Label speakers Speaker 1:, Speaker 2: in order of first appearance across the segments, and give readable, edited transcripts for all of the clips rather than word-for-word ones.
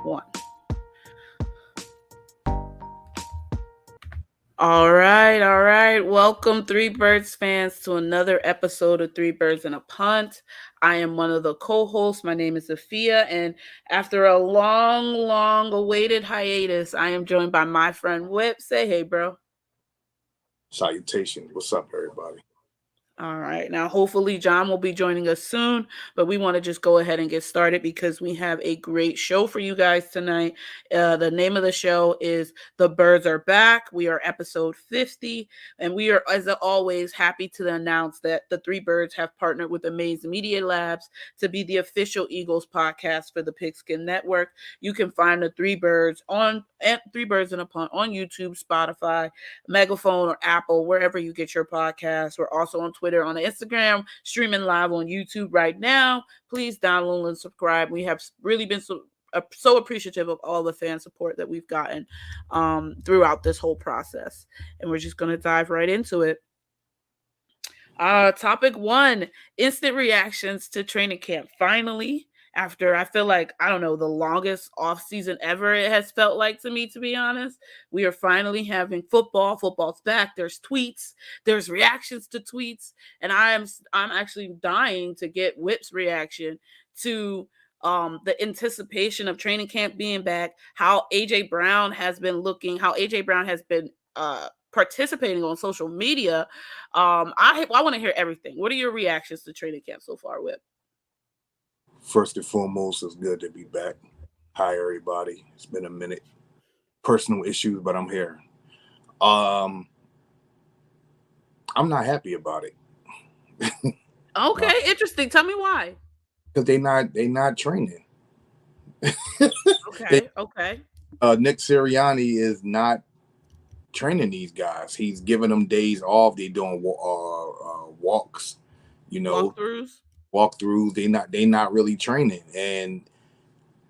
Speaker 1: 1. All right. Welcome, Three Birds fans, to another episode of Three Birds and a Punt. I am one of the co-hosts. My name is Sophia, and after a long awaited hiatus, I am joined by my friend Whip. Say hey, bro.
Speaker 2: Salutations. What's up, everybody?
Speaker 1: All right. Now, hopefully, John will be joining us soon, but we want to just go ahead and get started because we have a great show for you guys tonight. The name of the show is The Birds Are Back. We are episode 50, and we are, as always, happy to announce that the Three Birds have partnered with AmazeMedia Labs to be the official Eagles podcast for the Pigskin Network. You can find the Three Birds and Three Birds and a Punt on YouTube, Spotify, Megaphone, or Apple, wherever you get your podcasts. We're also on Twitter, on Instagram, streaming live on YouTube right now. Please download and subscribe. We have really been so appreciative of all the fan support that we've gotten throughout this whole process. And we're just going to dive right into it. Topic 1, instant reactions to training camp. Finally, after I feel like, I don't know, the longest off season ever it has felt like to me, to be honest, we are finally having football. Football's back. There's tweets, there's reactions to tweets, and I'm actually dying to get Whip's reaction to the anticipation of training camp being back, how AJ Brown has been looking, how AJ Brown has been participating on social media. I want to hear everything. What are your reactions to training camp so far, Whip?
Speaker 2: First and foremost, it's good to be back. Hi, everybody. It's been a minute. Personal issues, but I'm here. I'm not happy about it.
Speaker 1: Okay, interesting. Tell me why.
Speaker 2: Because they not training.
Speaker 1: Okay.
Speaker 2: Nick Sirianni is not training these guys. He's giving them days off. They doing walks, walkthroughs. They not really training. And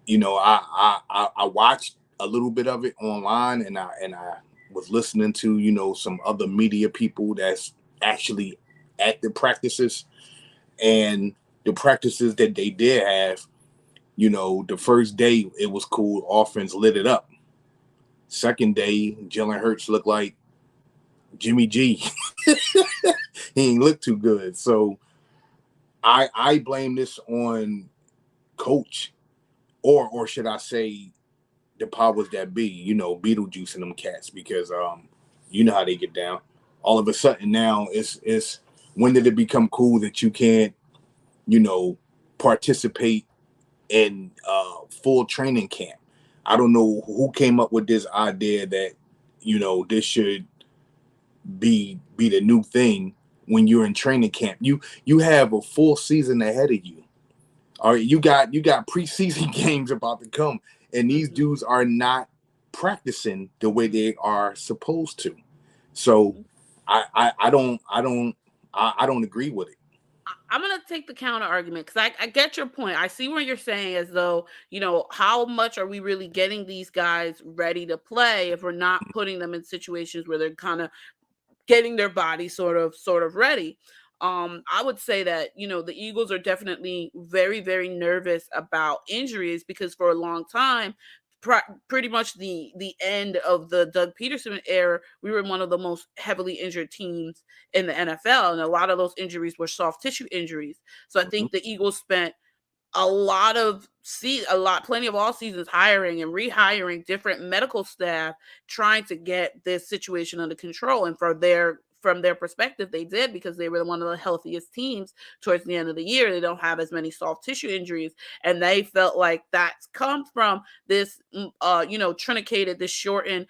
Speaker 2: I watched a little bit of it online, and I was listening to some other media people that's actually at the practices, and the practices that they did have. The first day it was cool. Offense lit it up. Second day, Jalen Hurts looked like Jimmy G. He ain't look too good. So I blame this on coach, or should I say the powers that be, Beetlejuice and them cats, because you know how they get down. All of a sudden now it's when did it become cool that you can't, participate in full training camp? I don't know who came up with this idea that, this should be the new thing when you're in training camp. You have a full season ahead of you. All right, you got preseason games about to come, and these dudes are not practicing the way they are supposed to. So I don't agree with it.
Speaker 1: I'm going to take the counter argument because I get your point. I see what you're saying, as though, how much are we really getting these guys ready to play if we're not putting them in situations where they're kind of getting their body sort of ready. I would say that, the Eagles are definitely very, very nervous about injuries because for a long time, pretty much the end of the Doug Peterson era, we were one of the most heavily injured teams in the NFL, and a lot of those injuries were soft tissue injuries. So I think the Eagles spent plenty of all seasons hiring and rehiring different medical staff, trying to get this situation under control. And from their perspective, they did, because they were one of the healthiest teams towards the end of the year. They don't have as many soft tissue injuries, and they felt like that's come from this, truncated, this shortened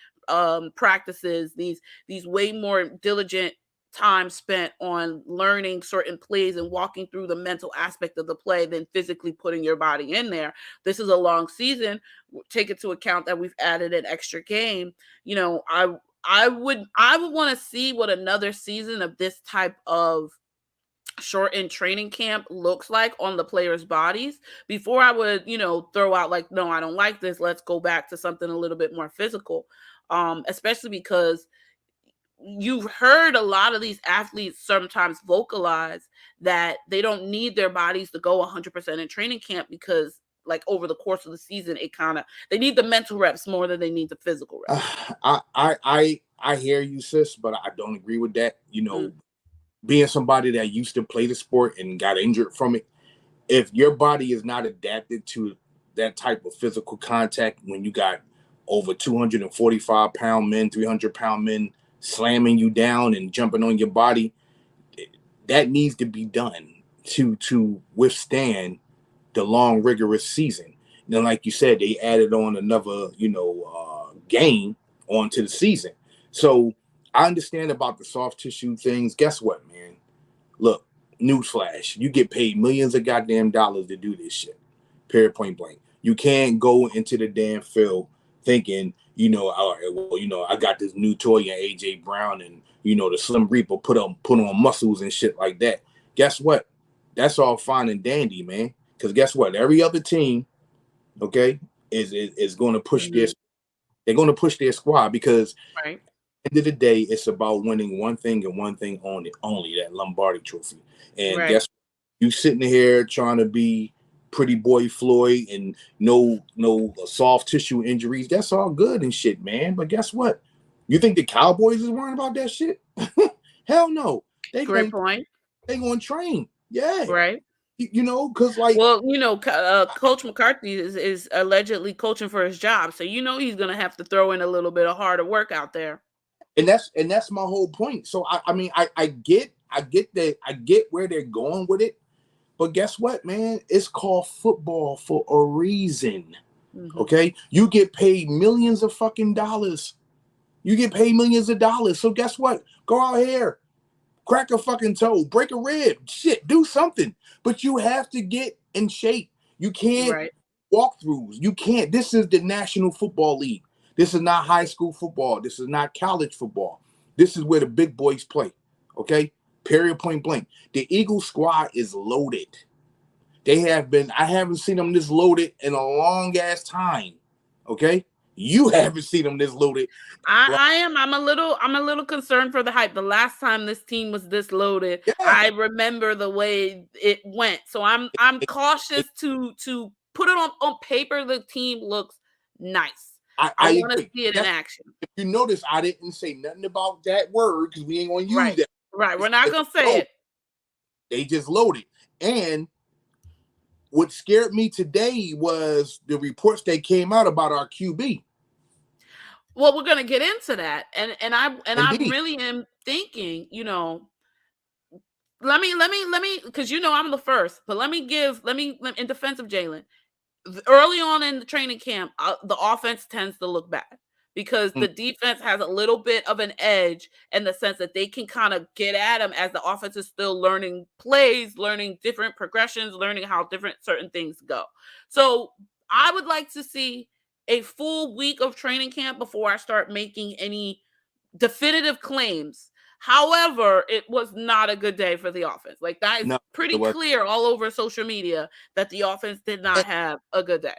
Speaker 1: practices, these way more diligent time spent on learning certain plays and walking through the mental aspect of the play than physically putting your body in there. This is a long season. Take into account that we've added an extra game. I would want to see what another season of this type of shortened training camp looks like on the players' bodies before I would, throw out like, no, I don't like this. Let's go back to something a little bit more physical. Especially because you've heard a lot of these athletes sometimes vocalize that they don't need their bodies to go 100% in training camp because like over the course of the season, they need the mental reps more than they need the physical reps.
Speaker 2: I hear you, sis, but I don't agree with that. Being somebody that used to play the sport and got injured from it, if your body is not adapted to that type of physical contact, when you got over 245-pound men, 300-pound men slamming you down and jumping on your body, that needs to be done to withstand the long, rigorous season. Then, like you said, they added on another, game onto the season. So I understand about the soft tissue things. Guess what, man? Look, newsflash: you get paid millions of goddamn dollars to do this shit. Period. Point blank. You can't go into the damn field thinking, all right, well, I got this new toy in AJ Brown and the Slim Reaper put on muscles and shit like that. Guess what? That's all fine and dandy, man. Because guess what? Every other team, okay, is going to push
Speaker 1: Mm-hmm.
Speaker 2: they're going to push their squad because
Speaker 1: Right.
Speaker 2: end of the day, it's about winning one thing and one thing only that Lombardi Trophy. And
Speaker 1: Right.
Speaker 2: guess what? You sitting here trying to be pretty boy Floyd and no soft tissue injuries. That's all good and shit, man. But guess what? You think the Cowboys is worrying about that shit? Hell no. They
Speaker 1: Great
Speaker 2: going
Speaker 1: point.
Speaker 2: to train. Yeah.
Speaker 1: Right.
Speaker 2: Because
Speaker 1: Well, Coach McCarthy is allegedly coaching for his job, so he's gonna have to throw in a little bit of harder work out there.
Speaker 2: and that's my whole point. So I mean I get that, I get where they're going with it, but guess what, man? It's called football for a reason.
Speaker 1: Mm-hmm.
Speaker 2: Okay, you get paid millions of fucking dollars. You get paid millions of dollars. So guess what? Go out here, crack a fucking toe, break a rib, shit, do something. But you have to get in shape. You can't
Speaker 1: Right.
Speaker 2: walkthroughs. You can't. This is the National Football League. This is not high school football. This is not college football. This is where the big boys play. Okay? Period, point blank. The Eagles squad is loaded. I haven't seen them this loaded in a long ass time. Okay? You haven't seen them this loaded.
Speaker 1: I'm a little concerned for the hype. The last time this team was this loaded,
Speaker 2: Yeah.
Speaker 1: I remember the way it went. So I'm cautious to put it on paper. The team looks nice. I want to
Speaker 2: agree.
Speaker 1: see it in action.
Speaker 2: If you notice, I didn't say nothing about that word because we ain't gonna use
Speaker 1: Right.
Speaker 2: that.
Speaker 1: Right. We're not gonna say it.
Speaker 2: They just loaded. And what scared me today was the reports that came out about our QB.
Speaker 1: Well, we're gonna get into that, and I
Speaker 2: Indeed.
Speaker 1: really am thinking, let me, because I'm the first, but let me in defense of Jalen. Early on in the training camp, the offense tends to look bad because the defense has a little bit of an edge in the sense that they can kind of get at them as the offense is still learning plays, learning different progressions, learning how different certain things go. So I would like to see a full week of training camp before I start making any definitive claims. However, it was not a good day for the offense. Like, that is
Speaker 2: No,
Speaker 1: pretty clear all over social media that the offense did not have a good day.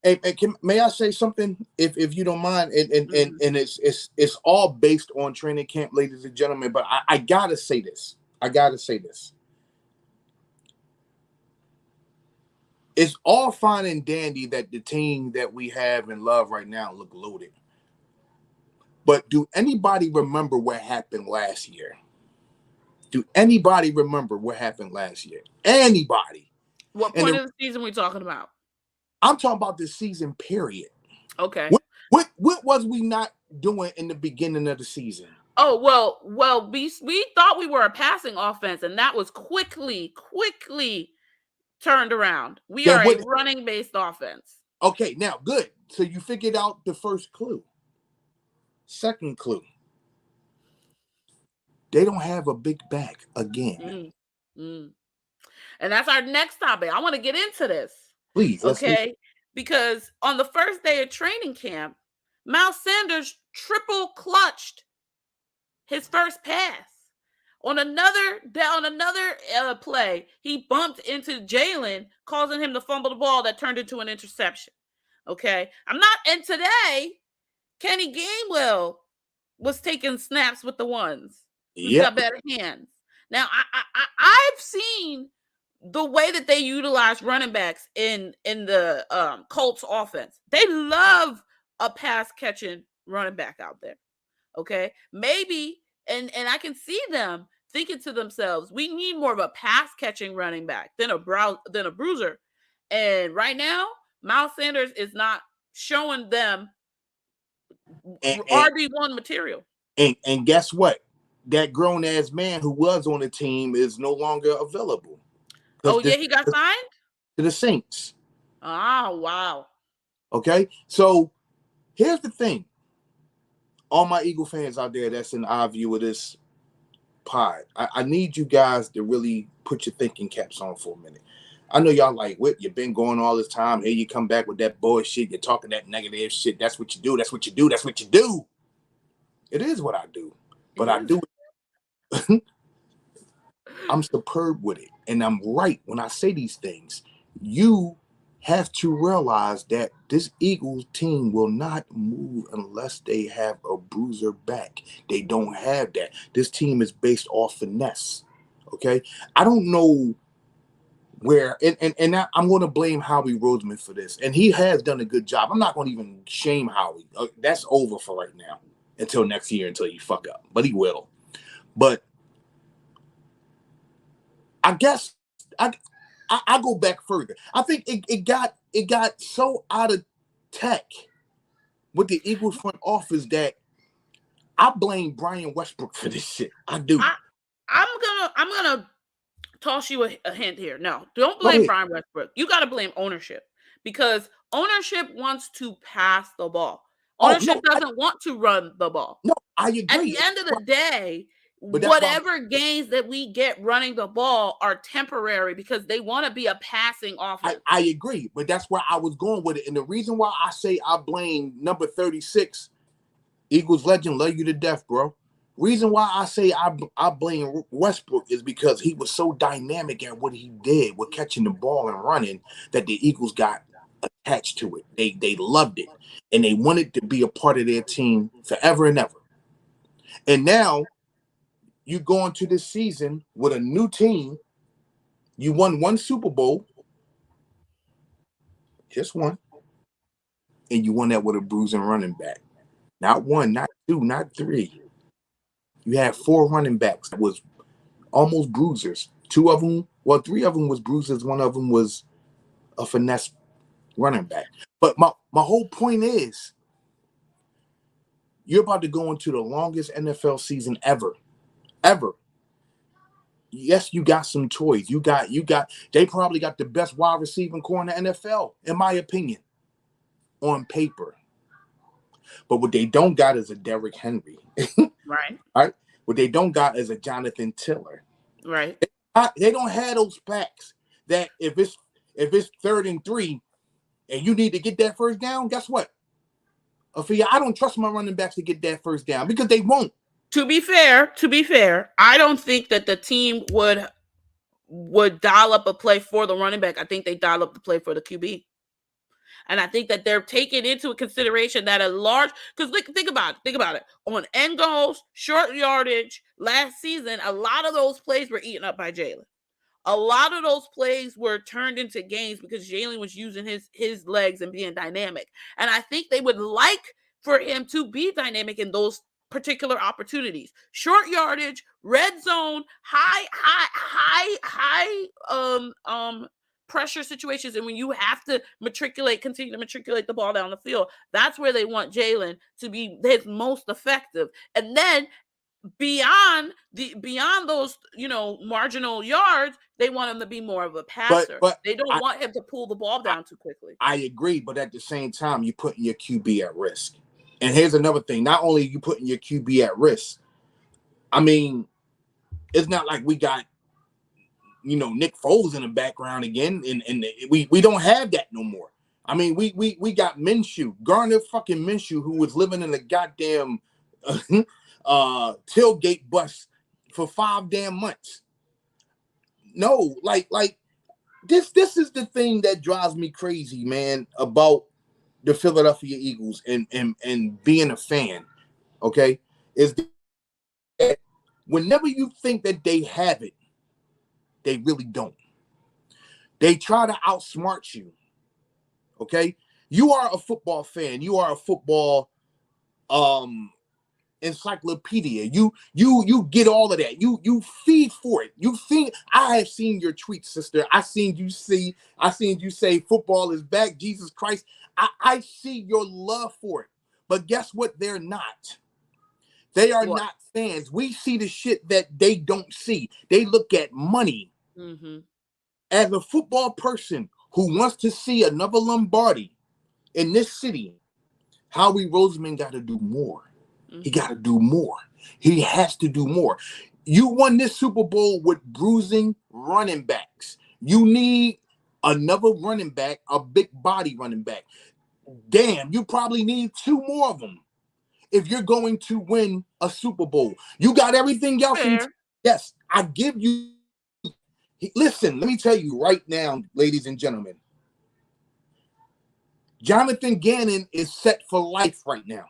Speaker 2: Hey, may I say something, if you don't mind? And it's all based on training camp, ladies and gentlemen. But I gotta say this. It's all fine and dandy that the team that we have and love right now look loaded. But do anybody remember what happened last year? Do anybody remember what happened last year? Anybody?
Speaker 1: What point of the season are we talking about?
Speaker 2: I'm talking about the season period.
Speaker 1: Okay.
Speaker 2: What was we not doing in the beginning of the season?
Speaker 1: Oh, well, we thought we were a passing offense, and that was quickly turned around. We are a running-based offense.
Speaker 2: Okay, now good. So you figured out the first clue. Second clue. They don't have a big back again.
Speaker 1: And that's our next topic. I want to get into this.
Speaker 2: Please,
Speaker 1: okay? Because on the first day of training camp, Miles Sanders triple clutched his first pass. On another play, he bumped into Jalen, causing him to fumble the ball that turned into an interception. Okay? And today, Kenny Gainwell was taking snaps with the ones. He's got better hands. Now, I've seen the way that they utilize running backs in the Colts offense. They love a pass catching running back out there. Okay, maybe, and I can see them thinking to themselves, we need more of a pass catching running back than a bruiser. And right now, Miles Sanders is not showing them
Speaker 2: And
Speaker 1: RB1 material.
Speaker 2: and guess what? That grown ass man who was on the team is no longer available
Speaker 1: Oh
Speaker 2: because
Speaker 1: yeah,
Speaker 2: this
Speaker 1: he got signed.
Speaker 2: to the Saints.
Speaker 1: Ah, wow.
Speaker 2: Okay, so here's the thing: all my Eagle fans out there that's in our view of this pod, I need you guys to really put your thinking caps on for a minute. I know y'all like, what, you've been going all this time. Here you come back with that bullshit. You're talking that negative shit. That's what you do. That's what you do. That's what you do. It is what I do.
Speaker 1: It
Speaker 2: But I
Speaker 1: is.
Speaker 2: do I'm superb with it. And I'm right when I say these things. You have to realize that this Eagles team will not move unless they have a bruiser back. They don't have that. This team is based off finesse. Okay. I don't know where, and I'm going to blame Howie Roseman for this. And he has done a good job. I'm not going to even shame Howie. That's over for right now until next year, until he fuck up. But he will. But I guess I go back further. I think it got so out of tech with the Eagles front office that I blame Brian Westbrook for this shit. I do.
Speaker 1: I'm gonna toss you a hint here. No, don't
Speaker 2: Go
Speaker 1: blame
Speaker 2: ahead.
Speaker 1: Brian Westbrook. You got to blame ownership, because ownership wants to pass the ball.
Speaker 2: Oh
Speaker 1: Ownership
Speaker 2: no,
Speaker 1: doesn't want to run the ball.
Speaker 2: no, I
Speaker 1: At the
Speaker 2: agree.
Speaker 1: end of the day,
Speaker 2: But that's why
Speaker 1: whatever gains that we get running the ball are temporary, because they want to be a passing offense.
Speaker 2: I agree. But that's where I was going with it. And the reason why I say I blame number 36, Eagles legend, love you to death, bro. Reason why I say I blame Westbrook is because he was so dynamic at what he did with catching the ball and running that the Eagles got attached to it. They loved it, and they wanted to be a part of their team forever and ever. And now you go into this season with a new team. You won one Super Bowl, just one, and you won that with a bruising running back. Not one, not two, not three. You had four running backs that was almost bruisers. Two of them, well, three of them was bruisers. One of them was a finesse running back. But my whole point is, you're about to go into the longest NFL season ever, ever. Yes, you got some toys. You got. They probably got the best wide receiving core in the NFL, in my opinion, on paper. But what they don't got is a Derrick Henry,
Speaker 1: Right.
Speaker 2: right? What they don't got is a Jonathan Tiller.
Speaker 1: Right.
Speaker 2: They don't have those backs that if it's 3rd and 3 and you need to get that first down, guess what? I don't trust my running backs to get that first down because they won't.
Speaker 1: To be fair, I don't think that the team would dial up a play for the running back. I think they dial up the play for the QB. And I think that they're taking into consideration that a large, because think about it. On end goals, short yardage, last season, a lot of those plays were eaten up by Jalen. A lot of those plays were turned into gains because Jalen was using his legs and being dynamic. And I think they would like for him to be dynamic in those particular opportunities. Short yardage, red zone, high pressure situations, and when you have to continue to matriculate the ball down the field, that's where they want Jalen to be his most effective. And then beyond those marginal yards, they want him to be more of a passer.
Speaker 2: But
Speaker 1: They don't want him to pull the ball down too quickly.
Speaker 2: I agree, but at the same time, you're putting your QB at risk. And here's another thing: not only are you putting your QB at risk, I mean, it's not like we got Nick Foles in the background again, and we don't have that no more. I mean, we got Minshew, Garner fucking Minshew, who was living in a goddamn tailgate bus for 5 damn months. No, like this is the thing that drives me crazy, man, about the Philadelphia Eagles and being a fan. Okay, is that whenever you think that they have it, they really don't. They try to outsmart you. Okay, you are a football fan. You are a football um encyclopedia. You get all of that. You feed for it. You think I have seen your tweets, sister. I seen you say football is back. Jesus Christ. I see your love for it. But guess what? They're not. They are
Speaker 1: What?
Speaker 2: not fans. We see the shit that they don't see. They look at money.
Speaker 1: Mm-hmm.
Speaker 2: As a football person who wants to see another Lombardi in this city, Howie Roseman got to do more. He
Speaker 1: Mm-hmm.
Speaker 2: got to do more. He has to do more. You won this Super Bowl with bruising running backs. You need another running back, a big body running back. Damn, you probably need two more of them if you're going to win a Super Bowl. You got everything else in.
Speaker 1: Fair.
Speaker 2: Yes, I give you. Listen, let me tell you right now, ladies and gentlemen. Jonathan Gannon is set for life right now.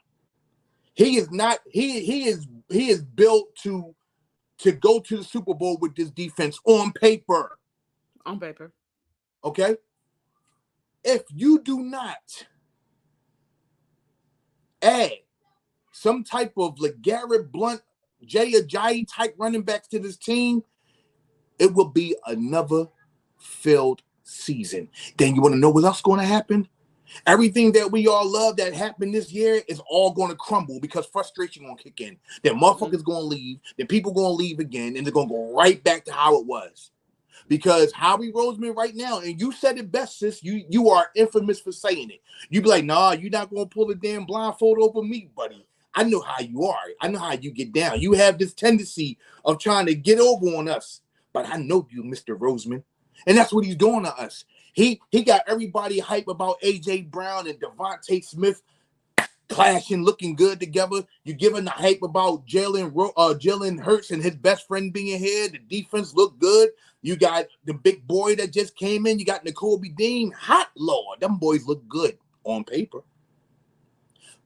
Speaker 2: He is not. He is built to go to the Super Bowl with this defense on paper.
Speaker 1: On paper.
Speaker 2: Okay, if you do not add some type of LeGarrette Blunt, Jay Ajayi type running backs to this team, it will be another failed season. Then you want to know what else going to happen? Everything that we all love that happened this year is all going to crumble because frustration going to kick in. Then motherfuckers going to leave. Then people going to leave again, and they're going to go right back to how it was. Because Howie Roseman right now, and you said it best, sis. You are infamous for saying it. You be like, nah, you're not going to pull a damn blindfold over me, buddy. I know how you are. I know how you get down. You have this tendency of trying to get over on us. But I know you, Mr. Roseman. And that's what he's doing to us. He got everybody hype about A.J. Brown and Devontae Smith clashing, looking good together. You're giving the hype about Jalen Hurts and his best friend being here. The defense looked good. You got the big boy that just came in. You got N'Kobe Dean. Hot Lord. Them boys look good on paper.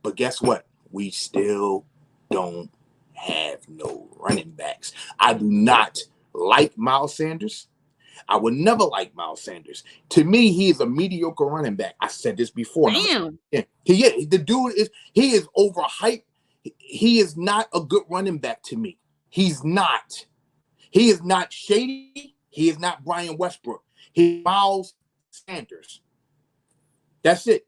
Speaker 2: But guess what? We still don't have no running backs. I do not like Miles Sanders. I would never like Miles Sanders. To me, he is a mediocre running back. I said this before.
Speaker 1: Damn.
Speaker 2: The dude is overhyped. He is not a good running back to me. He's not. He is not Shady. He is not Brian Westbrook. He's Miles Sanders. That's it.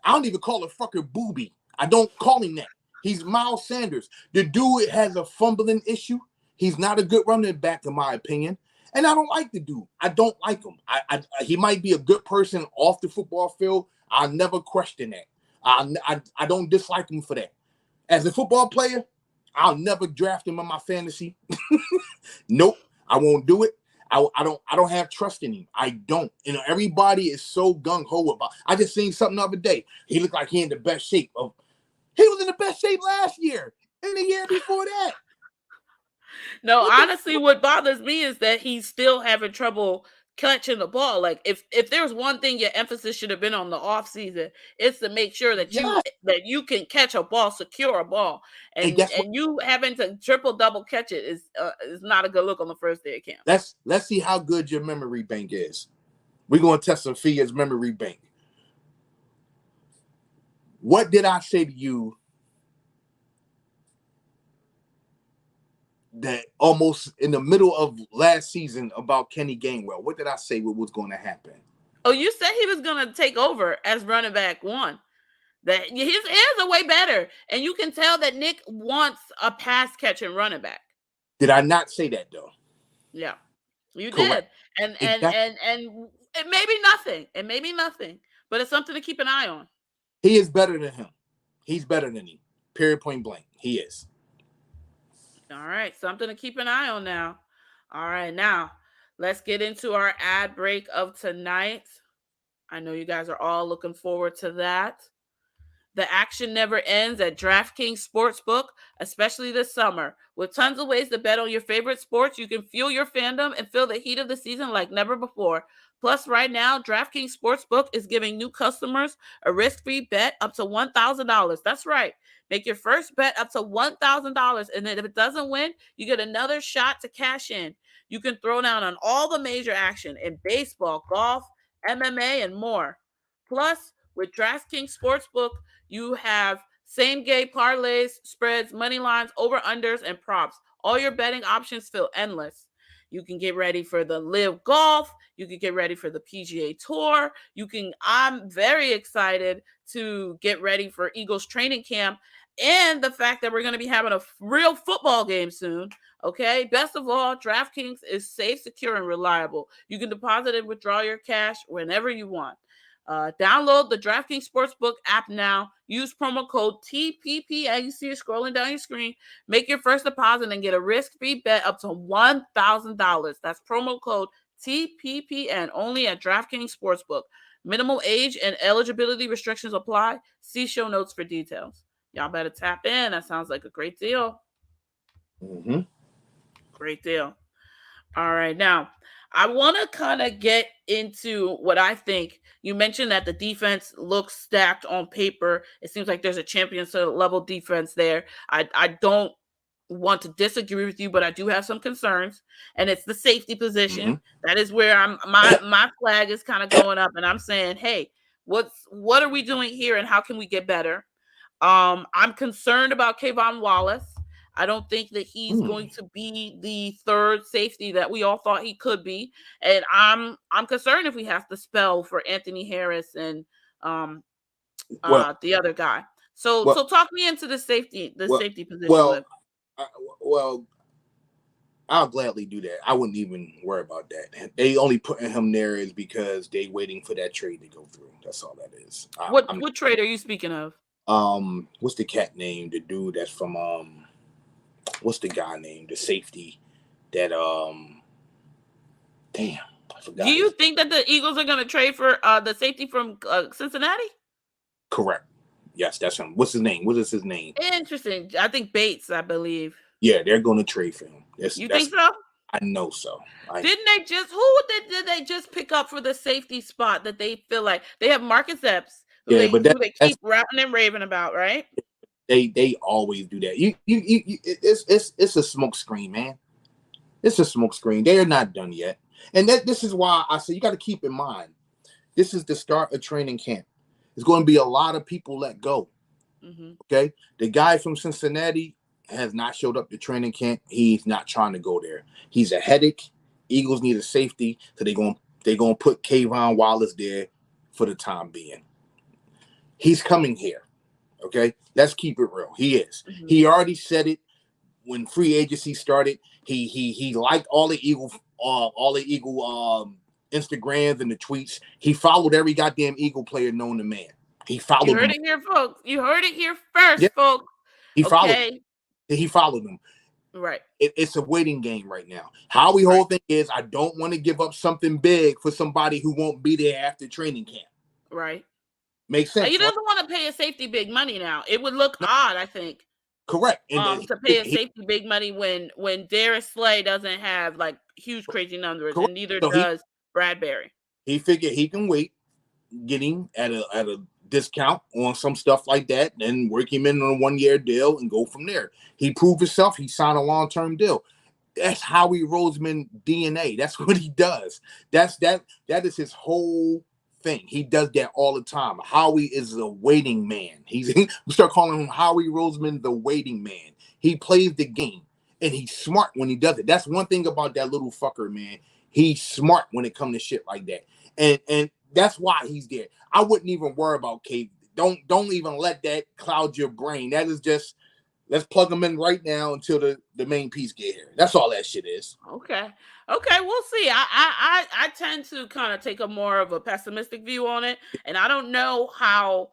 Speaker 2: I don't even call it fucker Booby. I don't call him that. He's Miles Sanders. The dude has a fumbling issue. He's not a good running back, in my opinion. And I don't like the dude. I don't like him. He might be a good person off the football field. I'll never question that. I don't dislike him for that. As a football player, I'll never draft him in my fantasy. Nope, I won't do it. I don't have trust in him. I don't. You know, everybody is so gung-ho about. I just seen something the other day. He looked like he in the best shape of. He was in the best shape last year and the year before that.
Speaker 1: No, honestly, what bothers me is that he's still having trouble catching the ball. Like if there's one thing your emphasis should have been on the off season, it's to make sure that
Speaker 2: Yes.
Speaker 1: you can catch a ball, secure a ball,
Speaker 2: And
Speaker 1: and
Speaker 2: guess what?
Speaker 1: you having to triple double catch it is not a good look on the first day of camp.
Speaker 2: Let's see how good your memory bank is. We're gonna test Sophia's memory bank. What did I say to you that almost in the middle of last season about Kenny Gainwell? What did I say what was going to happen?
Speaker 1: Oh, you said he was going to take over as running back one. That his hands are way better, and you can tell that Nick wants a pass catching running back.
Speaker 2: Did I not say that though?
Speaker 1: Yeah, you
Speaker 2: Correct.
Speaker 1: did, and
Speaker 2: Exactly.
Speaker 1: it may be nothing. It may be nothing, but it's something to keep an eye on.
Speaker 2: He is better than him. He's better than him. Period. Point blank. He is.
Speaker 1: All right, something to keep an eye on now. All right, now let's get into our ad break of tonight. I know you guys are all looking forward to that. The action never ends at DraftKings Sportsbook, especially this summer. With tons of ways to bet on your favorite sports, you can fuel your fandom and feel the heat of the season like never before. Plus, right now, DraftKings Sportsbook is giving new customers a risk-free bet up to $1,000. That's right. Make your first bet up to $1,000, and then if it doesn't win, you get another shot to cash in. You can throw down on all the major action in baseball, golf, MMA, and more. Plus, with DraftKings Sportsbook, you have same game parlays, spreads, money lines, over unders, and props. All your betting options feel endless. You can get ready for the Live Golf. You can get ready for the PGA Tour. I'm very excited to get ready for Eagles training camp and the fact that we're going to be having a real football game soon. Okay. Best of all, DraftKings is safe, secure, and reliable. You can deposit and withdraw your cash whenever you want. Download the DraftKings Sportsbook app now. Use promo code TPP. You see it scrolling down your screen. Make your first deposit and get a risk-free bet up to $1,000. That's promo code TPPN only at DraftKings Sportsbook. Minimal age and eligibility restrictions apply. See show notes for details. Y'all better tap in. That sounds like a great deal.
Speaker 2: Mm-hmm.
Speaker 1: Great deal. All right. Now, I want to kind of get into what I think. You mentioned that the defense looks stacked on paper. It seems like there's a championship level defense there. I don't want to disagree with you, but I do have some concerns, and it's the safety position.
Speaker 2: Mm-hmm.
Speaker 1: That is where my flag is kind of going up, and I'm saying, hey, what are we doing here, and how can we get better? I'm concerned about Kayvon Wallace. I don't think that he's going to be the third safety that we all thought he could be, and I'm concerned if we have to spell for Anthony Harris and the other guy. So talk me into the safety position.
Speaker 2: Well, I'll gladly do that. I wouldn't even worry about that. They only putting him there is because they waiting for that trade to go through. That's all that is.
Speaker 1: What trade are you speaking of?
Speaker 2: What's the cat name? The dude that's from what's the guy name? The safety that damn, I forgot.
Speaker 1: Do you think that the Eagles are going to trade for the safety from Cincinnati?
Speaker 2: Correct. Yes, that's him. What's his name? What is his name?
Speaker 1: Interesting. I think Bates, I believe.
Speaker 2: Yeah, they're going to trade for him.
Speaker 1: You think so?
Speaker 2: I know so.
Speaker 1: Did they just pick up for the safety spot that they feel like they have Marcus Epps? They keep rapping and raving about, right?
Speaker 2: They always do that. It's a smoke screen, man. It's a smoke screen. They are not done yet, and this is why I say you got to keep in mind. This is the start of training camp. There's going to be a lot of people let go. Mm-hmm. Okay, the guy from Cincinnati has not showed up to training camp. He's not trying to go there. He's a headache. Eagles need a safety, so they're gonna put Kayvon Wallace there for the time being. He's coming here. Okay, let's keep it real. He is. Mm-hmm. He already said it when free agency started. He liked all the Eagle Instagrams and the tweets. He followed every goddamn Eagle player known to man. He followed.
Speaker 1: You heard it here, folks. You heard it here first, folks.
Speaker 2: He followed them.
Speaker 1: Right.
Speaker 2: It's a waiting game right now. Howie's whole thing is, I don't want to give up something big for somebody who won't be there after training camp.
Speaker 1: Right.
Speaker 2: Makes sense.
Speaker 1: He doesn't want to pay a safety big money now. It would look odd, I think.
Speaker 2: Correct.
Speaker 1: To pay a safety big money when Darius Slay doesn't have like huge crazy numbers, and neither does Bradbury.
Speaker 2: He figured he can wait, get him at a discount on some stuff like that, then work him in on a 1-year deal and go from there. He proved himself. He signed a long-term deal. That's Howie Roseman DNA. That's what he does. That is his whole thing. He does that all the time. Howie is a waiting man. We start calling him Howie Roseman, the waiting man. He plays the game, and he's smart when he does it. That's one thing about that little fucker, man. He's smart when it comes to shit like that, and that's why he's there. I wouldn't even worry about Cave. Don't even let that cloud your brain. That is just, let's plug them in right now until the main piece get here. That's all that shit is.
Speaker 1: Okay, we'll see. I tend to kind of take a more of a pessimistic view on it, and I don't know how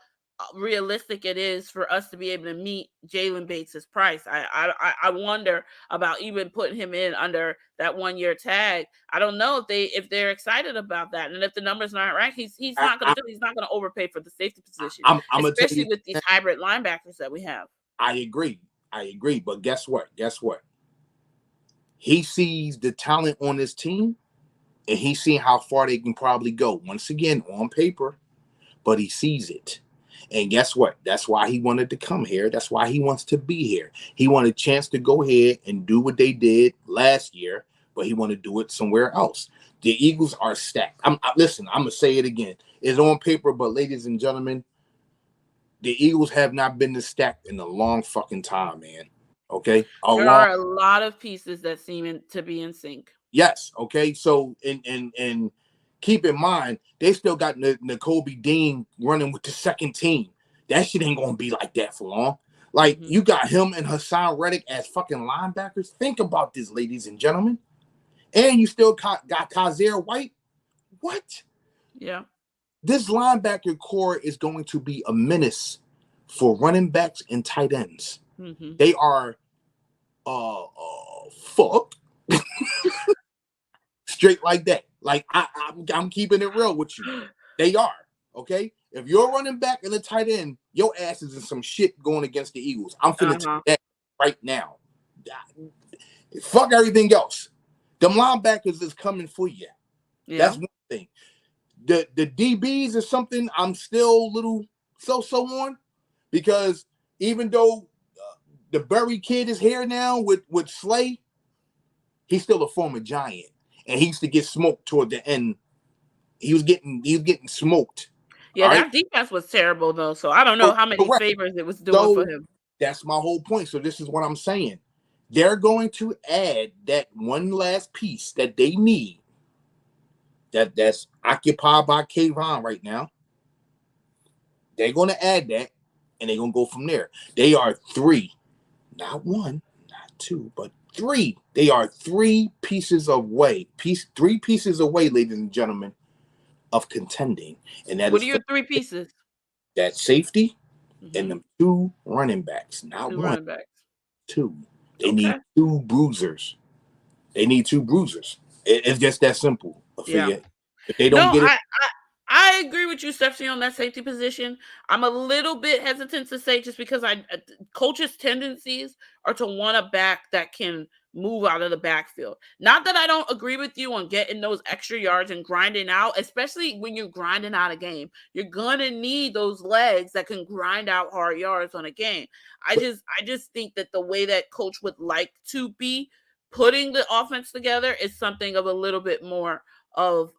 Speaker 1: realistic it is for us to be able to meet Jalen Bates' price. I wonder about even putting him in under that 1-year tag. I don't know if they're excited about that, and if the numbers not right, he's not going to overpay for the safety position, especially with these hybrid linebackers that we have.
Speaker 2: I agree, but guess what? He sees the talent on this team, and he's seeing how far they can probably go. Once again, on paper, but he sees it. And guess what? That's why he wanted to come here. That's why he wants to be here. He wanted a chance to go ahead and do what they did last year but he want to do it somewhere else. The Eagles are stacked. Listen, I'm gonna say it again. It's on paper, but ladies and gentlemen, the Eagles have not been this stacked in a long fucking time, man. Okay,
Speaker 1: There are a lot of pieces that seem to be in sync.
Speaker 2: Yes. Okay. So and keep in mind they still got N'Kobe Dean running with the second team. That shit ain't gonna be like that for long. Like you got him and Hassan Reddick as fucking linebackers. Think about this, ladies and gentlemen. And you still got Kaiser White. What?
Speaker 1: Yeah.
Speaker 2: This linebacker core is going to be a menace for running backs and tight ends. They are fuck. Straight like that. Like I'm keeping it real with you. They are. Okay. If you're running back and a tight end, your ass is in some shit going against the Eagles. I'm finna tell that right now. Fuck everything else. Them linebackers is coming for you. Yeah. That's one thing. The DBs is something I'm still a little so on, because even though the Berry kid is here now with Slay, he's still a former Giant, and he used to get smoked toward the end. He was getting smoked.
Speaker 1: Yeah, that defense was terrible though, so I don't know how many favors it was doing for him.
Speaker 2: That's my whole point. So this is what I'm saying. They're going to add that one last piece that they need. That's occupied by Kayvon right now. They're going to add that, and they're going to go from there. They are three, not one, not two, but three. They are three pieces away, ladies and gentlemen, of contending. And that
Speaker 1: what are your three pieces?
Speaker 2: That safety and the two running backs, not one,
Speaker 1: running backs.
Speaker 2: Two. They need two bruisers. It's just that simple. If they don't get it.
Speaker 1: I agree with you, Stephanie, on that safety position. I'm a little bit hesitant to say, just because coaches' tendencies are to want a back that can move out of the backfield. Not that I don't agree with you on getting those extra yards and grinding out, especially when you're grinding out a game. You're gonna need those legs that can grind out hard yards on a game. I just think that the way that coach would like to be putting the offense together is something of a little bit more of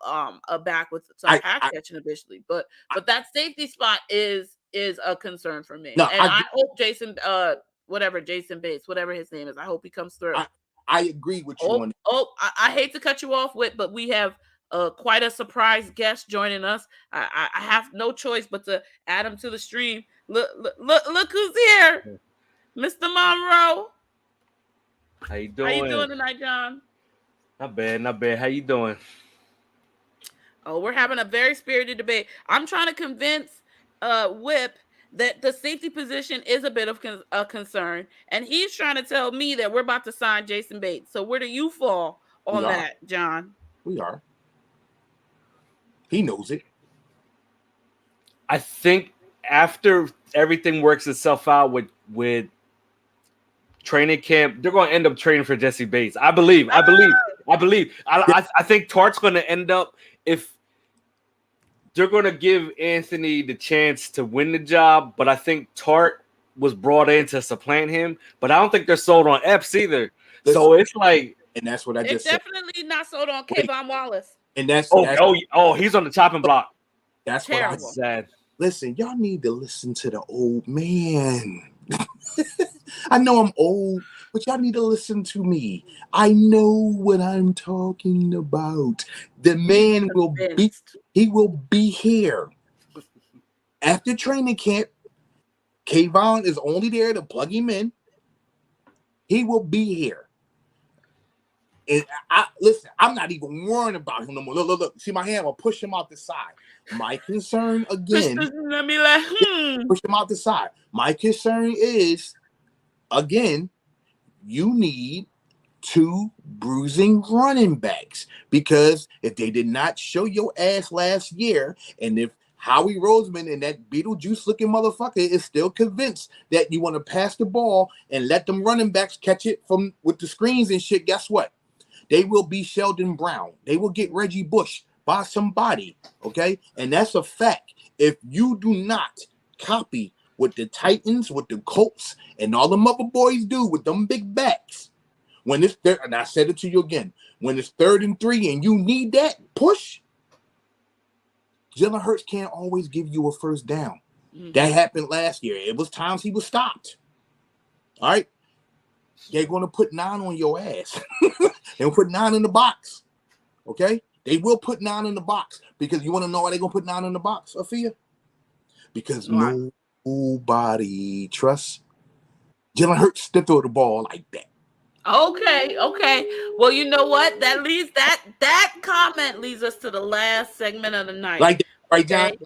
Speaker 1: a back with some pass catching eventually, but that safety spot is a concern for me. I hope Jason Bates, whatever his name is, I hope he comes through.
Speaker 2: I agree with you.
Speaker 1: I hate to cut you off but we have quite a surprise guest joining us. I have no choice but to add him to the stream. Look who's here, Mr. Monroe.
Speaker 3: How you doing
Speaker 1: tonight, John?
Speaker 3: Not bad. How you doing?
Speaker 1: Oh, we're having a very spirited debate. I'm trying to convince Whip that the safety position is a bit of a concern, and he's trying to tell me that we're about to sign Jason Bates. So where do you fall on that, John?
Speaker 2: We are. He knows it.
Speaker 3: I think after everything works itself out with training camp, they're going to end up trading for Jesse Bates. I believe. I think Tart's going to end up, if they're going to give Anthony the chance to win the job, but I think Tart was brought in to supplant him, but I don't think they're sold on Epps either. So it's like,
Speaker 2: and that's what I just
Speaker 1: said. It's definitely not sold on Kayvon Wallace.
Speaker 2: And that's
Speaker 3: he's on the chopping block.
Speaker 2: That's terrible. What I said. Listen, y'all need to listen to the old man. I know I'm old, but y'all need to listen to me. I know what I'm talking about. The man will be here after training camp. Kayvon is only there to plug him in. He will be here. And listen, I'm not even worrying about him no more. Look. See my hand? I'll push him out the side. My concern again.
Speaker 1: Let me
Speaker 2: push him out the side. My concern is, again, you need two bruising running backs, because if they did not show your ass last year, and if Howie Roseman and that Beetlejuice looking motherfucker is still convinced that you want to pass the ball and let them running backs catch it from with the screens and shit, guess what? They will be Sheldon Brown. They will get Reggie Bush by somebody, okay? And that's a fact. If you do not copy what the Titans, what the Colts, and all them other boys do with them big backs, When it's third, and I said it to you again, when it's 3rd and 3 and you need that push, Jalen Hurts can't always give you a first down. Mm-hmm. That happened last year. It was times he was stopped. All right. They're going to put 9 on your ass. They'll put 9 in the box. Okay? They will put 9 in the box. Because you want to know why they're going to put 9 in the box, Afia? Because nobody trusts Jalen Hurts to throw the ball like that.
Speaker 1: Okay. Well, you know what? That leads that comment leads us to the last segment of the night.
Speaker 2: Like that, right, John?
Speaker 1: Right?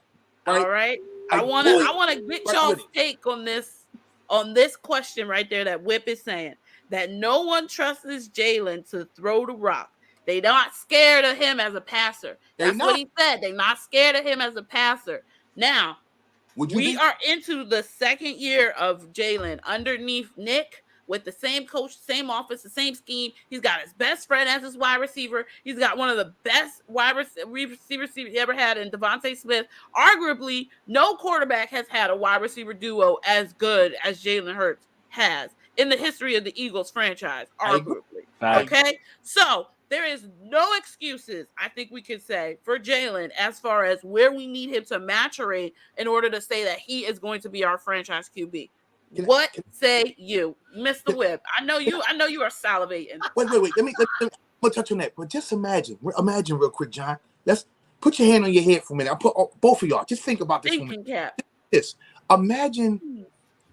Speaker 1: All right. I wanna get y'all's take on this question right there that Whip is saying. That no one trusts Jalen to throw the rock. They're not scared of him as a passer. That's what he said. They're not scared of him as a passer. Now, we are into the 2nd year of Jalen underneath Nick with the same coach, same office, the same scheme. He's got his best friend as his wide receiver. He's got one of the best wide receivers he ever had in Devontae Smith. Arguably, no quarterback has had a wide receiver duo as good as Jalen Hurts has in the history of the Eagles franchise, arguably. Okay? So there is no excuses, I think we could say, for Jalen as far as where we need him to maturate in order to say that he is going to be our franchise QB. What say you, Mr. Webb? I know you are salivating.
Speaker 2: Wait. Let me touch on that. But just imagine real quick, John. Let's put your hand on your head for a minute. I'll put both of y'all. Just think about this.
Speaker 1: Thinking cap.
Speaker 2: This. Imagine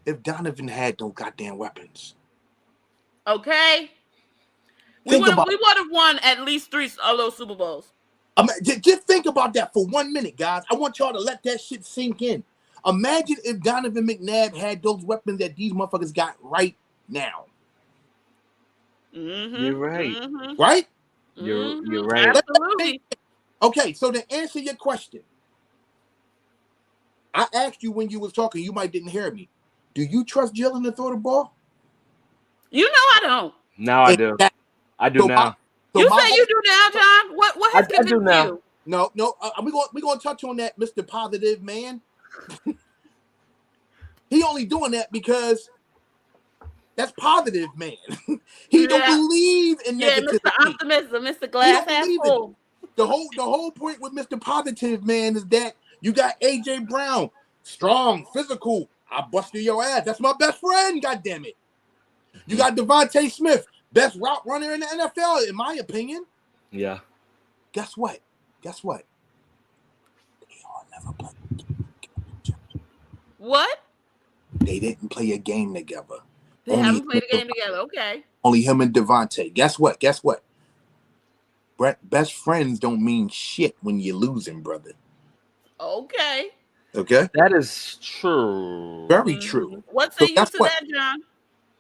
Speaker 2: if Donovan had those goddamn weapons.
Speaker 1: Okay. We would have won at least 3 of those Super Bowls.
Speaker 2: Just think about that for 1 minute, guys. I want y'all to let that shit sink in. Imagine if Donovan McNabb had those weapons that these motherfuckers got right now.
Speaker 1: Mm-hmm.
Speaker 3: You're right.
Speaker 1: Mm-hmm.
Speaker 2: Right?
Speaker 3: You're right.
Speaker 1: Absolutely.
Speaker 2: Okay, so to answer your question, I asked you when you was talking, you might didn't hear me. Do you trust Jalen to throw the ball?
Speaker 1: You know I don't.
Speaker 3: Now I do. I do now.
Speaker 1: You say you do now, John? What has convinced you?
Speaker 2: No. We're going to touch on that, Mr. Positive Man. He only doing that because that's positive, man. He don't believe in negativity.
Speaker 1: Mr. Optimism, Mr. Glass half full.
Speaker 2: The whole point with Mr. Positive, man, is that you got AJ Brown, strong, physical. I busted your ass. That's my best friend. God damn it. You got Devontae Smith, best route runner in the NFL, in my opinion.
Speaker 3: Yeah.
Speaker 2: Guess what? They all never played.
Speaker 1: What?
Speaker 2: They didn't play a game together.
Speaker 1: They haven't played a game together. Okay.
Speaker 2: Only him and Devontae. Guess what? Best friends don't mean shit when you're losing, brother.
Speaker 1: Okay.
Speaker 3: That is true.
Speaker 2: Very true.
Speaker 1: What say you to that, John?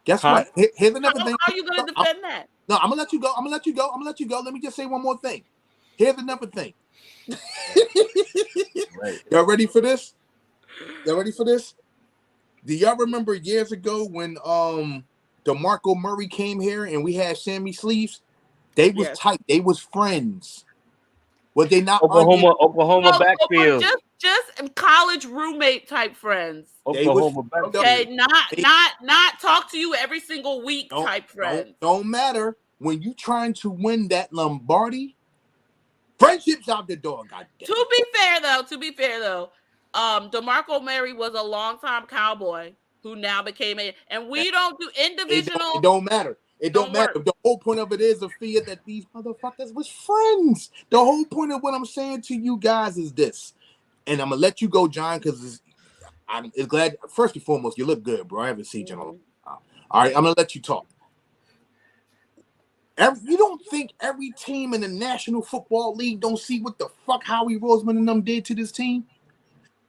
Speaker 2: Guess what? Here's another thing.
Speaker 1: How are you going to defend that?
Speaker 2: No, I'm going to let you go. Let me just say one more thing. Here's another thing. Right. Y'all ready for this? Do y'all remember years ago when DeMarco Murray came here and we had Sammy Sleeves? They was tight. They was friends. Were they not?
Speaker 3: Oklahoma backfield.
Speaker 1: Just college roommate type friends.
Speaker 3: Oklahoma backfield.
Speaker 1: Okay, not talk to you every single week type friends.
Speaker 2: Don't matter when you trying to win that Lombardi. Friendships out the door. Goddamn.
Speaker 1: To be fair though, DeMarco Murray was a longtime Cowboy who now became and we don't do individual.
Speaker 2: It don't matter. It don't matter. The whole point of it is a fear that these motherfuckers was friends. The whole point of what I'm saying to you guys is this, and I'm gonna let you go, John, because I'm glad. First and foremost, you look good, bro. I haven't seen you in a long time. All right, I'm gonna let you talk. You don't think every team in the National Football League don't see what the fuck Howie Roseman and them did to this team?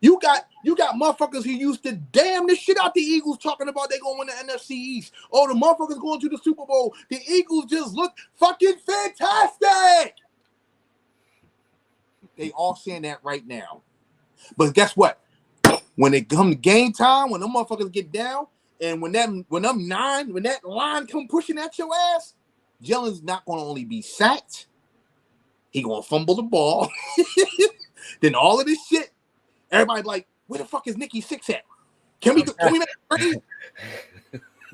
Speaker 2: You got motherfuckers who used to damn the shit out the Eagles talking about they gonna win the NFC East. Oh, the motherfuckers going to the Super Bowl. The Eagles just look fucking fantastic. They all saying that right now. But guess what? When it come to game time, when them motherfuckers get down, and when that line come pushing at your ass, Jalen's not gonna only be sacked, he gonna fumble the ball. Then all of this shit. Everybody like, where the fuck is Nikki Six at? Can we make a trade?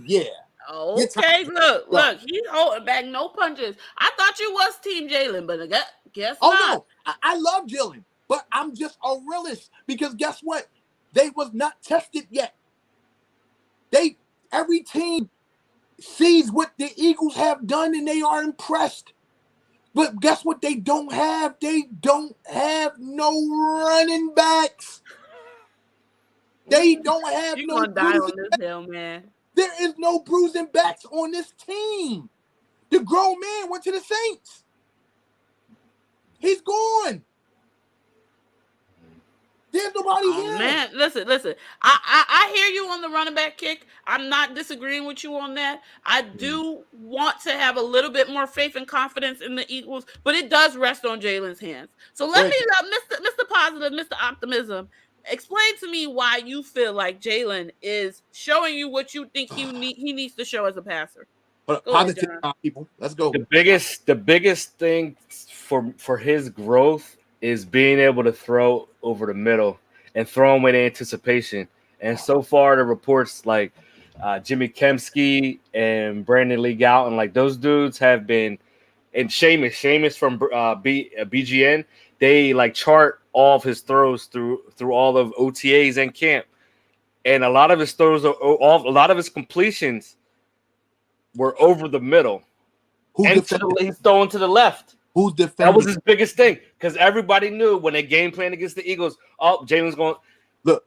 Speaker 2: Yeah.
Speaker 1: Okay, look, he's holding back no punches. I thought you was Team Jalen, but guess not.
Speaker 2: No, I love Jalen, but I'm just a realist because guess what? They was not tested yet. Every team sees what the Eagles have done and they are impressed. But guess what they don't have? They don't have no running backs. They don't have
Speaker 1: You're
Speaker 2: no
Speaker 1: gonna die on
Speaker 2: bruising
Speaker 1: this hill, man.
Speaker 2: There is no bruising backs on this team. The grown man went to the Saints. He's gone. There's nobody here.
Speaker 1: Man, listen. I hear you on the running back kick. I'm not disagreeing with you on that. I do want to have a little bit more faith and confidence in the Eagles, but it does rest on Jalen's hands. So let me, Mr. Positive, Mr. Optimism, explain to me why you feel like Jalen is showing you what you think he needs to show as a passer.
Speaker 2: Positive people. Let's go.
Speaker 3: The biggest thing for his growth is being able to throw over the middle and throw him with anticipation. And so far, the reports like Jimmy Kemsky and Brandon Lee Gowton, like those dudes have been, and Seamus from BGN, they like chart all of his throws through all of OTAs and camp, and a lot of his throws a lot of his completions were over the middle. He's throwing to the left.
Speaker 2: Who's defending?
Speaker 3: That was his biggest thing because everybody knew when they game plan against the Eagles. Oh, Jalen's going.
Speaker 2: Look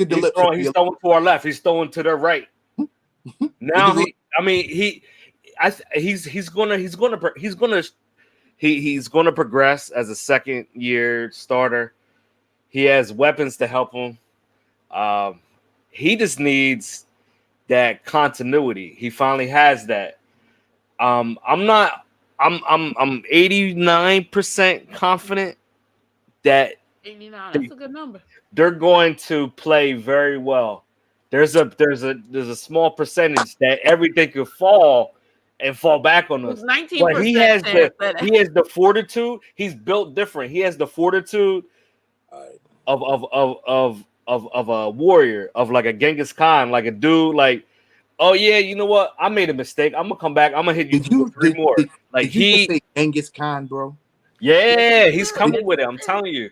Speaker 2: at the lips.
Speaker 3: He's throwing to our left. He's throwing to their right. Now he's gonna progress as a second year starter. He has weapons to help him. He just needs that continuity. He finally has that. I'm 89% confident that
Speaker 1: 89. That's a good number.
Speaker 3: They're going to play very well. There's a small percentage that everything could fall back on us.
Speaker 1: 19%.
Speaker 3: But he has the fortitude. He's built different. He has the fortitude of a warrior, of like a Genghis Khan, like a dude like, oh yeah, you know what? I made a mistake. I'm gonna come back. I'm gonna hit you three more.
Speaker 2: Did you say Genghis Khan, bro?
Speaker 3: Yeah, he's coming with it. I'm telling you.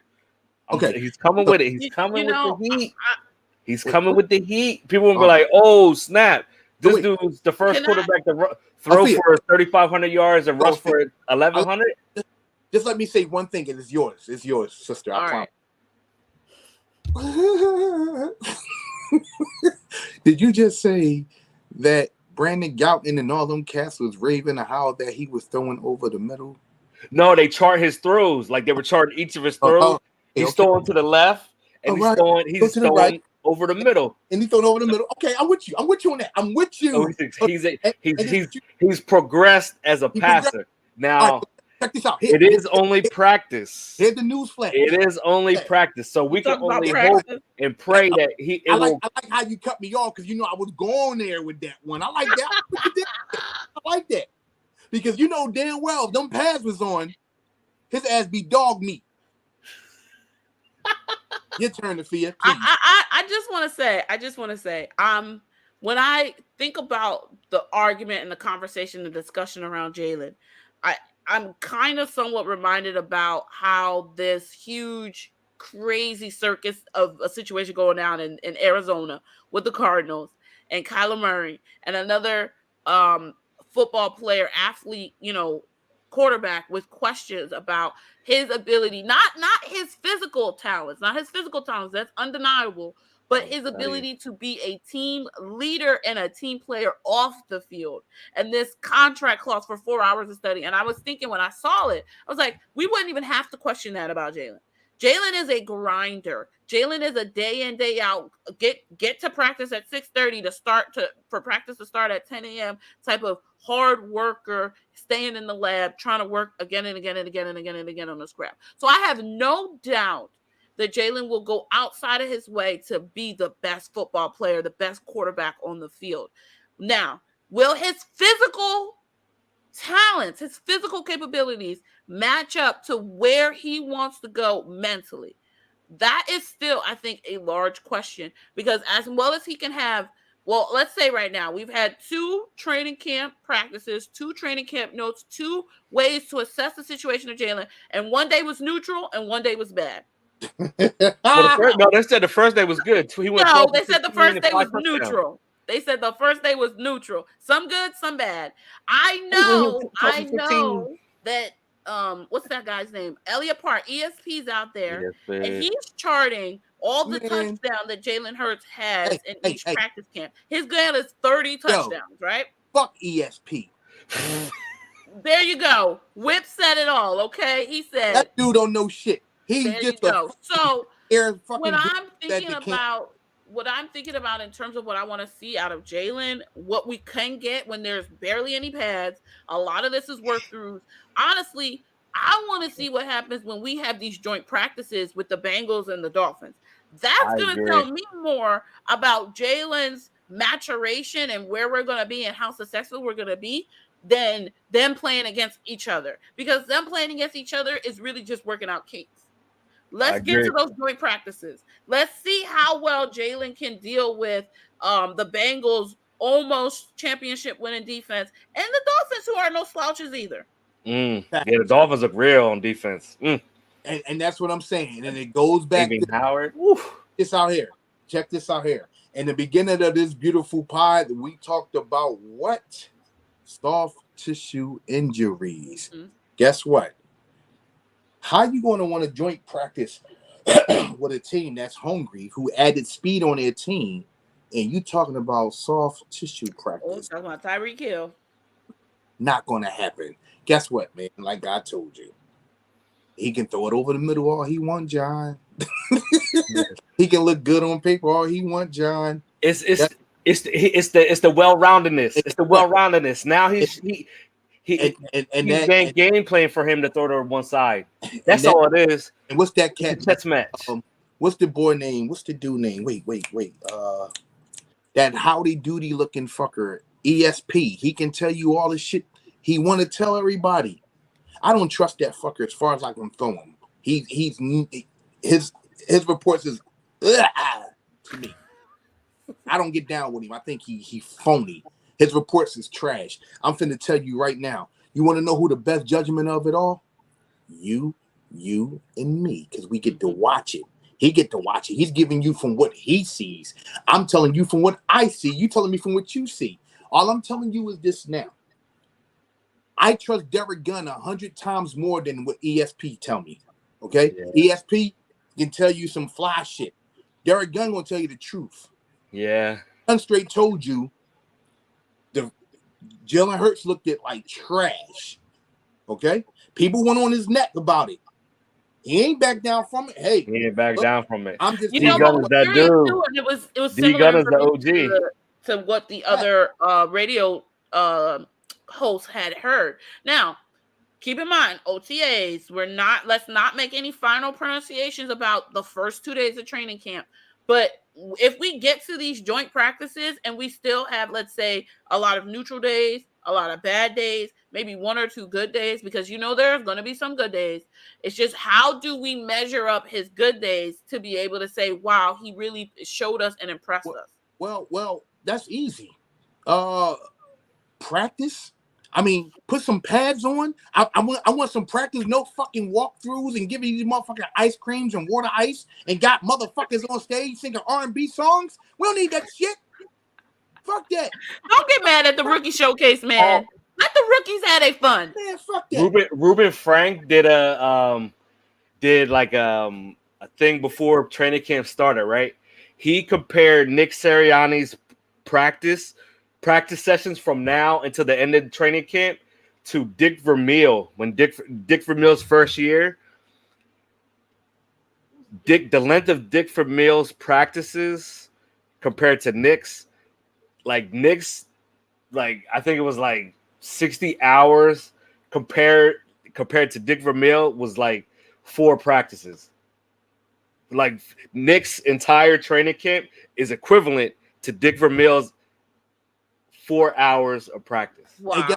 Speaker 2: Okay,
Speaker 3: he's coming with it. He's coming with the heat. He's coming with the heat. People will be like, "Oh snap! This dude's the first quarterback to throw for 3,500 yards and rush for 1,100."
Speaker 2: Just let me say one thing, and it's yours. It's yours, sister. I promise. Did you just say that Brandon Gowton and all them cats was raving how that he was throwing over the middle?
Speaker 3: No, they chart his throws. Like they were charting each of his throws. He's throwing to the left, and he's throwing right over the middle.
Speaker 2: And he's throwing over the middle. Okay, I'm with you. I'm with you on that. I'm with you.
Speaker 3: He's progressed as a passer. Now,
Speaker 2: check this out.
Speaker 3: It is only practice.
Speaker 2: Here's the news flash.
Speaker 3: It is only practice. So we can only hope and pray that
Speaker 2: I like how you cut me off because you know I was going there with that one. I like that. I like that. Because you know damn well if them pads was on, his ass be dog meat. Your turn, Afia.
Speaker 1: I just want to say, when I think about the argument and the conversation, the discussion around Jalen, I'm kind of somewhat reminded about how this huge, crazy circus of a situation going down in Arizona with the Cardinals and Kyler Murray and another football player, athlete, quarterback with questions about his ability, not his physical talents, that's undeniable, but his ability to be a team leader and a team player off the field. And this contract clause for 4 hours of study. And I was thinking when I saw it, I was like, we wouldn't even have to question that about Jalen. Jalen is a grinder. Jalen is a day in, day out, get to practice at 6:30 for practice to start at 10 a.m. type of hard worker, staying in the lab, trying to work again and again and again and again and again on the scrap. So I have no doubt that Jalen will go outside of his way to be the best football player, the best quarterback on the field. Now, will his physical talents, his physical capabilities match up to where he wants to go mentally? That is still, I think, a large question, because as well as he can have well, let's say right now we've had 2 training camp practices, 2 training camp notes, 2 ways to assess the situation of Jalen, and one day was neutral and one day was bad.
Speaker 3: Well, they said the first day was good. He went
Speaker 1: No,
Speaker 3: 12
Speaker 1: they said the
Speaker 3: 16
Speaker 1: first
Speaker 3: and
Speaker 1: day
Speaker 3: 5
Speaker 1: was
Speaker 3: touchdowns.
Speaker 1: neutral. They said the first day was neutral. Some good, some bad. I know that what's that guy's name? Elliot Park, ESP's out there, and he's charting all the touchdowns that Jalen Hurts has in each practice camp. His goal is 30 touchdowns, right?
Speaker 2: Fuck ESP.
Speaker 1: There you go. Whip said it all, okay? He said
Speaker 2: that dude don't know shit. He's
Speaker 1: there
Speaker 2: just
Speaker 1: you go. So
Speaker 2: what
Speaker 1: I'm thinking about in terms of what I want to see out of Jalen, what we can get when there's barely any pads, a lot of this is work throughs. Honestly, I want to see what happens when we have these joint practices with the Bengals and the Dolphins. That's going to tell me more about Jalen's maturation and where we're going to be and how successful we're going to be than them playing against each other. Because them playing against each other is really just working out kinks. Let's get to those joint practices. Let's see how well Jalen can deal with the Bengals' almost championship winning defense and the Dolphins, who are no slouches either.
Speaker 3: Yeah, the Dolphins look real on defense.
Speaker 2: And that's what I'm saying. And it goes back
Speaker 3: to Howard.
Speaker 2: Check this out here. In the beginning of this beautiful pod, we talked about what? Soft tissue injuries. Mm-hmm. Guess what? How you going to want to joint practice with a team that's hungry, who added speed on their team, and you talking about soft tissue practice?
Speaker 1: Talking about Tyreek Hill.
Speaker 2: Not going to happen. Guess what, man? Like I told you, he can throw it over the middle all he want, John. He can look good on paper all he want, John.
Speaker 3: It's the well-roundedness. It's the well-roundedness. Now he's game playing for him to throw to one side. That's all it is.
Speaker 2: And what's that cat?
Speaker 3: That's match.
Speaker 2: What's the boy name? What's the dude name? Wait. That howdy doody looking fucker, ESP. He can tell you all the shit he want to tell everybody. I don't trust that fucker as far as I can throw him. His reports is to me. I don't get down with him. I think he phony. His reports is trash. I'm finna tell you right now. You want to know who the best judgment of it all? You, and me, because we get to watch it. He get to watch it. He's giving you from what he sees. I'm telling you from what I see. You telling me from what you see. All I'm telling you is this now. I trust Derek Gunn 100 times more than what ESP tell me. Okay? Yeah. ESP can tell you some fly shit. Derek Gunn gonna tell you the truth.
Speaker 3: Yeah.
Speaker 2: Gunn straight told you the Jalen Hurts looked at like trash. Okay? People went on his neck about it. He ain't back down from it. Hey,
Speaker 3: he ain't back down from it.
Speaker 1: I'm just D-Gun is that dude. Too, and it was similar to what the other radio hosts had heard. Now, keep in mind, OTAs, let's not make any final pronunciations about the first 2 days of training camp. But if we get to these joint practices and we still have, let's say, a lot of neutral days, a lot of bad days, maybe 1 or 2 good days, because there's going to be some good days. It's just how do we measure up his good days to be able to say, wow, he really showed us and impressed us.
Speaker 2: Well, that's easy. Practice. I mean, put some pads on. I want some practice, no fucking walkthroughs and giving these motherfucking ice creams and water ice and got motherfuckers on stage singing R&B songs. We don't need that shit. Fuck that.
Speaker 1: Don't get mad at the rookie showcase, man. Let the rookies have their fun.
Speaker 2: Man, fuck that.
Speaker 3: Ruben Frank did a thing before training camp started, right? He compared Nick Sirianni's practice sessions from now until the end of the training camp to Dick Vermeil. When Dick Vermeil's first year, the length of Dick Vermeil's practices compared to Nick's, I think it was like 60 hours compared to Dick Vermeil was like 4 practices. Like Nick's entire training camp is equivalent to Dick Vermeil's 4 hours of practice.
Speaker 1: Wow.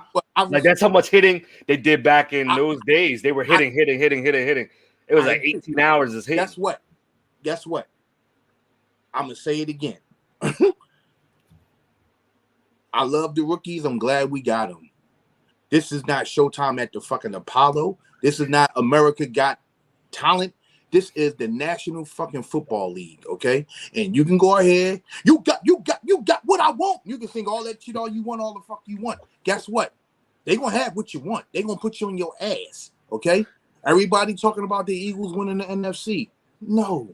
Speaker 3: That's how much hitting they did back in those days. They were hitting. It was like 18 hours of hitting.
Speaker 2: Guess what? I'm gonna say it again. I love the rookies. I'm glad we got them. This is not Showtime at the fucking Apollo. This is not America Got Talent. This is the National fucking Football League, okay? And you can go ahead. You got what I want. You can sing all that shit all you want, all the fuck you want. Guess what? They gonna have what you want. They gonna put you on your ass, okay? Everybody talking about the Eagles winning the NFC. No.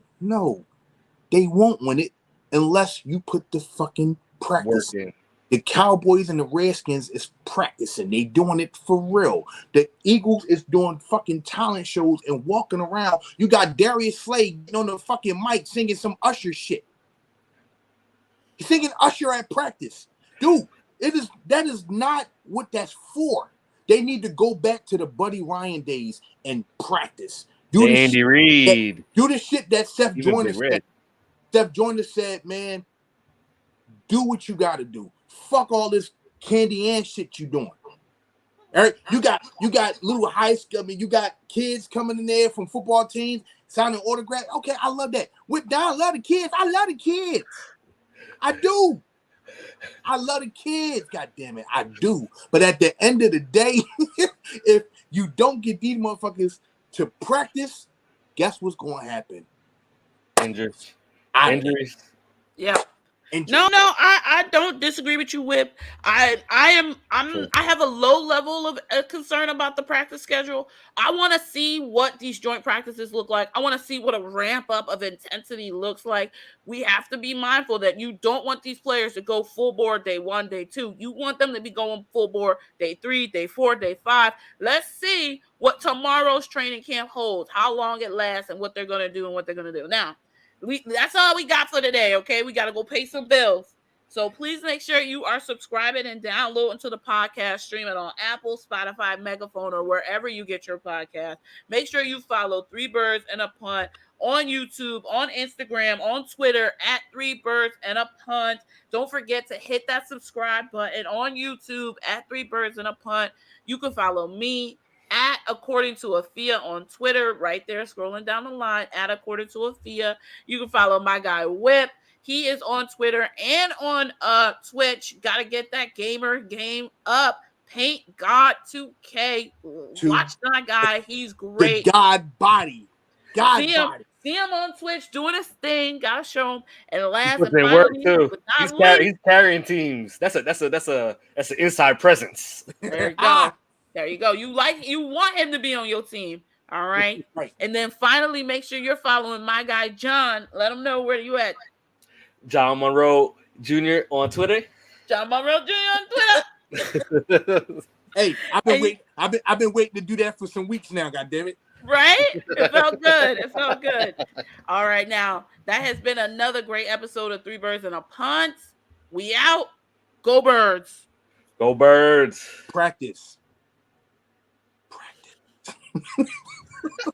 Speaker 2: They won't win it unless you put the fucking practice.
Speaker 3: Working.
Speaker 2: The Cowboys and the Redskins is practicing. They doing it for real. The Eagles is doing fucking talent shows and walking around. You got Darius Slay getting on the fucking mic singing some Usher shit. He's singing Usher at practice. Dude, that is not what that's for. They need to go back to the Buddy Ryan days and practice.
Speaker 3: Do Andy Reid.
Speaker 2: Do the shit that Seth Joyner said. Seth Joyner said, man, do what you got to do. Fuck all this Candy Ann shit you doing. All right, you got little high school. I mean, you got kids coming in there from football teams signing autographs. Okay, I love that. With Don, I love the kids. I do. I love the kids. God damn it, I do. But at the end of the day, if you don't get these motherfuckers to practice, guess what's going to happen?
Speaker 3: Injuries.
Speaker 1: Yeah. No, I don't disagree with you, Whip. I have a low level of concern about the practice schedule. I want to see what these joint practices look like. I want to see what a ramp up of intensity looks like. We have to be mindful that you don't want these players to go full board day 1, day 2. You want them to be going full board day 3, day 4, day 5. Let's see what tomorrow's training camp holds, how long it lasts, and what they're going to do and what they're going to do. Now, that's all we got for today, okay? We got to go pay some bills. So please make sure you are subscribing and downloading to the podcast, stream it on Apple, Spotify, Megaphone, or wherever you get your podcast. Make sure you follow Three Birds and a Punt on YouTube, on Instagram, on Twitter, at Three Birds and a Punt. Don't forget to hit that subscribe button on YouTube, at Three Birds and a Punt. You can follow me at According to Afia on Twitter, right there, scrolling down the line, at According to Afia. You can follow my guy Whip. He is on Twitter and on Twitch. Gotta get that gamer game up. Paint God 2K. Watch that guy. He's great.
Speaker 2: The God body.
Speaker 1: See him on Twitch doing his thing. Gotta show him. And last and
Speaker 3: finally, work too. He's carrying teams. That's an inside presence.
Speaker 1: There you go. There you go. You want him to be on your team. All right.
Speaker 2: Right.
Speaker 1: And then finally, make sure you're following my guy, John. Let him know where you at.
Speaker 3: John Monroe Jr. on Twitter.
Speaker 1: John Monroe Jr. on Twitter.
Speaker 2: Hey, I've been waiting to do that for some weeks now, goddammit.
Speaker 1: Right? It felt good. All right, now that has been another great episode of Three Birds and a Punt. We out. Go Birds.
Speaker 3: Go Birds.
Speaker 2: Practice.